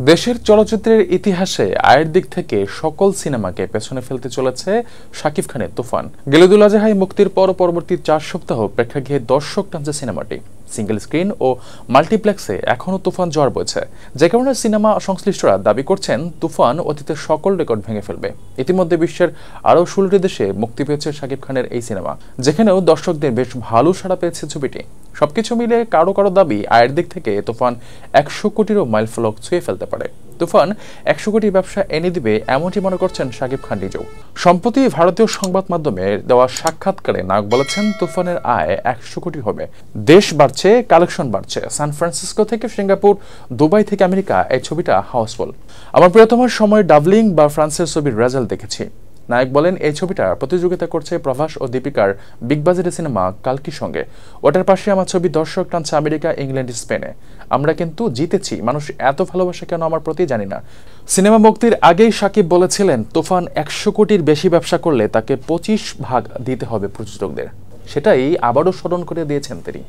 দেশের চলচ্চিত্রের ইতিহাসে আয়ের দিক থেকে সকল সিনেমাকে পেছনে ফেলতে চলেছে শাকিব খানের তুফান। গেলুদুল আজহায় মুক্তির পরবর্তী 4 সপ্তাহ প্রেক্ষাগৃহে দর্শক টানছে সিনেমাটি। সিঙ্গেল স্ক্রিন ও মাল্টিপ্লেক্সে এখনও তুফান ঝড় বইছে, যে কারণে সিনেমা সংশ্লিষ্টরা দাবি করছেন তুফান অতীতের সকল রেকর্ড ভেঙে ফেলবে। ইতিমধ্যে বিশ্বের আরও 16টি দেশে মুক্তি পেয়েছে শাকিব খানের এই সিনেমা, যেখানেও দর্শকদের বেশ ভালো সাড়া পেয়েছে ছবিটি। সবকিছু মিলে কারো দাবি আয়ের দিক থেকে তুফান 100 কোটিরও মাইলফলক ছুঁয়ে ফেলতে পারে। তুফান 100 কোটি ব্যবসা এনে দিবে এমনটি মনে করছেন শাকিব খান নিজেও। সম্প্রতি ভারতীয় সংবাদ মাধ্যমে দেওয়া সাক্ষাৎকারে নায়ক বলেছেন তুফানের আয় 100 কোটি হবে। দেশ বাড়ছে, কালেকশন বাড়ছে। সান ফ্রান্সিসকো থেকে সিঙ্গাপুর, দুবাই থেকে আমেরিকা, এই ছবিটা হাউসফুল। আমার প্রিয়তমার সময় ডাবলিং বা ফ্রান্সের ছবির রেজাল্ট দেখেছি। নায়ক বলেন, এই ছবিটা প্রতিযোগিতা করছে প্রভাস ও দীপিকার বিগ বাজেটের সিনেমা কালকির সঙ্গে। ওটার পাশে আমার ছবি দর্শক টানছে আমেরিকা, ইংল্যান্ড, স্পেনে। আমরা কিন্তু জিতেছি। মানুষ এত ভালোবাসা কেন আমার প্রতি জানি না। সিনেমা মুক্তির আগেই শাকিব বলেছিলেন তুফান 100 কোটির বেশি ব্যবসা করলে তাকে 25 ভাগ দিতে হবে প্রযোজকদের। সেটাই আবারও স্মরণ করে দিয়েছেন তিনি।